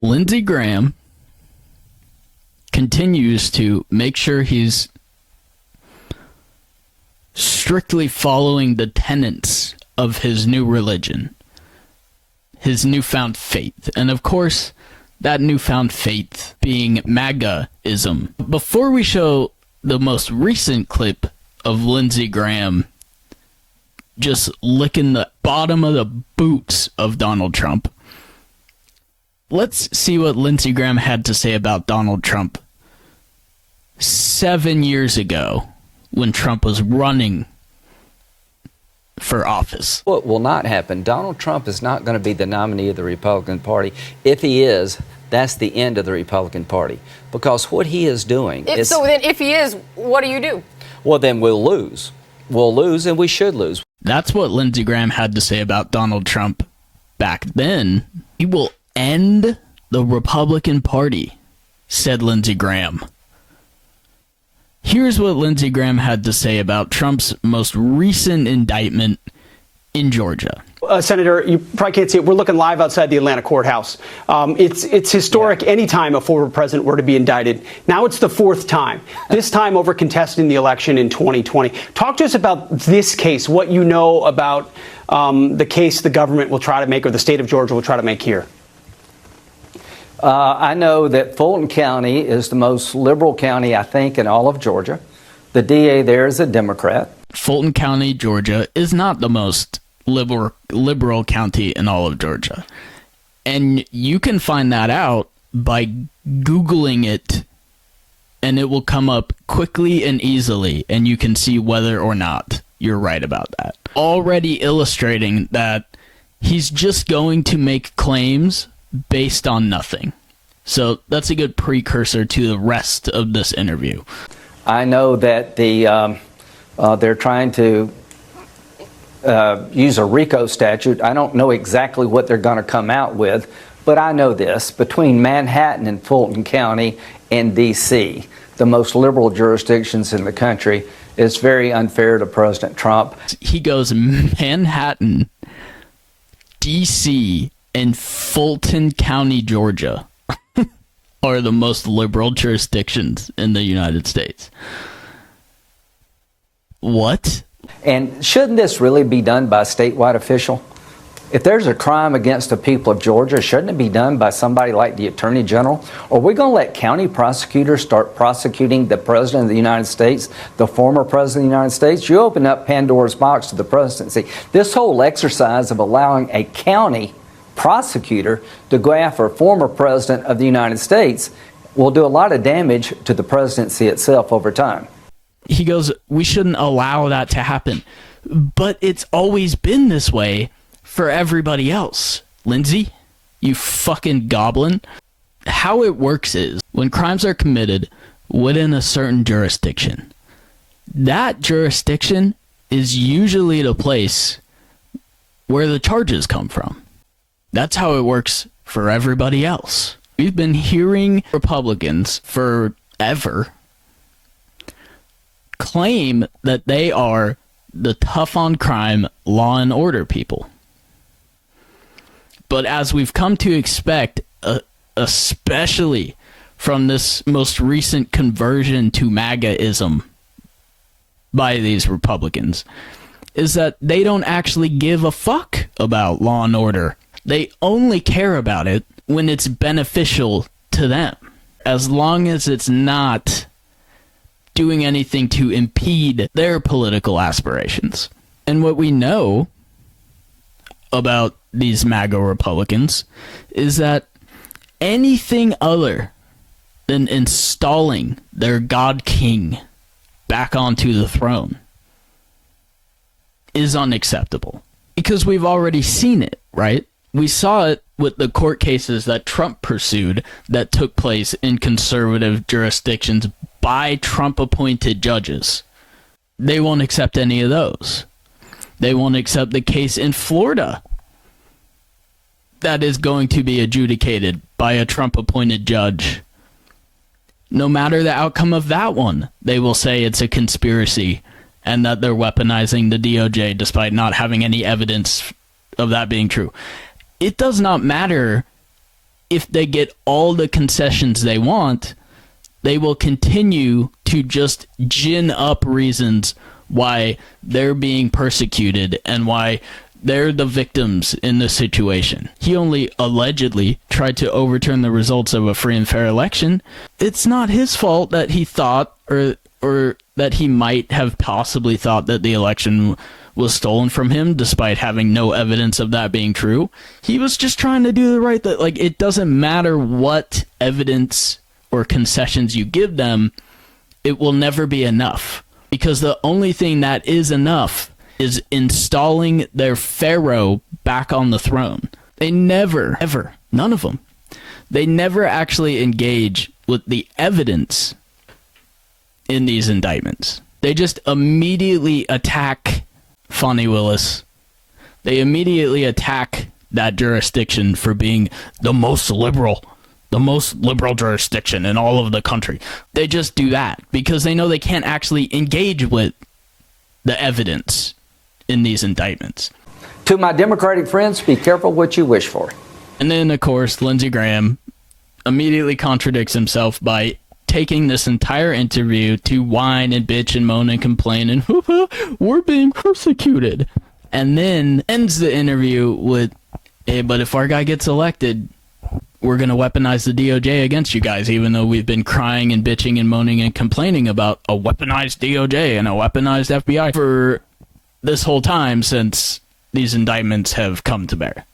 Lindsey Graham continues to make sure he's strictly following the tenets of his new religion, his newfound faith. And of course, that newfound faith being MAGA-ism. Before we show the most recent clip of Lindsey Graham just licking the bottom of the boots of Donald Trump, let's see what Lindsey Graham had to say about Donald Trump 7 years ago when Trump was running for office. What will not happen, Donald Trump is not going to be the nominee of the Republican Party. If he is, that's the end of the Republican Party. Because what he is doing is... So then if he is, what do you do? Well, then we'll lose. We'll lose, and we should lose. That's what Lindsey Graham had to say about Donald Trump back then. He will end the Republican Party, said Lindsey Graham. Here's what Lindsey Graham had to say about Trump's most recent indictment in Georgia. Senator, you probably can't see it. We're looking live outside the Atlanta courthouse. It's historic any time a former president were to be indicted. Now it's the fourth time, this time over contesting the election in 2020. Talk to us about this case, what you know about the case the government will try to make, or the state of Georgia will try to make here. I know that Fulton County is the most liberal county, I think, in all of Georgia. The DA there is a Democrat. Fulton County, Georgia, is not the most liberal county in all of Georgia. And you can find that out by Googling it, and it will come up quickly and easily, and you can see whether or not you're right about that. Already illustrating that he's just going to make claims based on nothing. So that's a good precursor to the rest of this interview. I know that they're trying to use a RICO statute. I don't know exactly what they're going to come out with, but I know this. Between Manhattan and Fulton County and D.C., the most liberal jurisdictions in the country, it's very unfair to President Trump. He goes Manhattan, D.C., and Fulton County, Georgia are the most liberal jurisdictions in the United States. What? And shouldn't this really be done by a statewide official? If there's a crime against the people of Georgia, shouldn't it be done by somebody like the Attorney General? Or are we going to let county prosecutors start prosecuting the President of the United States, the former President of the United States? You open up Pandora's box to the presidency. This whole exercise of allowing a county prosecutor to go after a former president of the United States will do a lot of damage to the presidency itself over time. He goes, we shouldn't allow that to happen. But it's always been this way for everybody else. Lindsay, you fucking goblin. How it works is, when crimes are committed within a certain jurisdiction, that jurisdiction is usually the place where the charges come from. That's how it works for everybody else. We've been hearing Republicans forever claim that they are the tough on crime, law and order people. But as we've come to expect, especially from this most recent conversion to MAGA-ism by these Republicans, is that they don't actually give a fuck about law and order. They only care about it when it's beneficial to them, as long as it's not doing anything to impede their political aspirations. And what we know about these MAGA Republicans is that anything other than installing their God King back onto the throne is unacceptable. Because we've already seen it, right? We saw it with the court cases that Trump pursued that took place in conservative jurisdictions by Trump-appointed judges. They won't accept any of those. They won't accept the case in Florida that is going to be adjudicated by a Trump-appointed judge. No matter the outcome of that one, they will say it's a conspiracy and that they're weaponizing the DOJ despite not having any evidence of that being true. It does not matter if they get all the concessions they want, they will continue to just gin up reasons why they're being persecuted and why they're the victims in this situation. He only allegedly tried to overturn the results of a free and fair election. It's not his fault that he thought or that he might have possibly thought that the election was stolen from him, despite having no evidence of that being true. He was just trying to do the right thing. Like, it doesn't matter what evidence or concessions you give them, it will never be enough. Because the only thing that is enough is installing their pharaoh back on the throne. They never, ever, none of them, they never actually engage with the evidence in these indictments. They just immediately attack Fani Willis. They immediately attack that jurisdiction for being the most liberal jurisdiction in all of the country. They just do that because they know they can't actually engage with the evidence in these indictments. To my Democratic friends, be careful what you wish for. And then, of course, Lindsey Graham immediately contradicts himself by taking this entire interview to whine and bitch and moan and complain and we're being persecuted. And then ends the interview with, hey, but if our guy gets elected, we're going to weaponize the DOJ against you guys, even though we've been crying and bitching and moaning and complaining about a weaponized DOJ and a weaponized FBI for this whole time since these indictments have come to bear.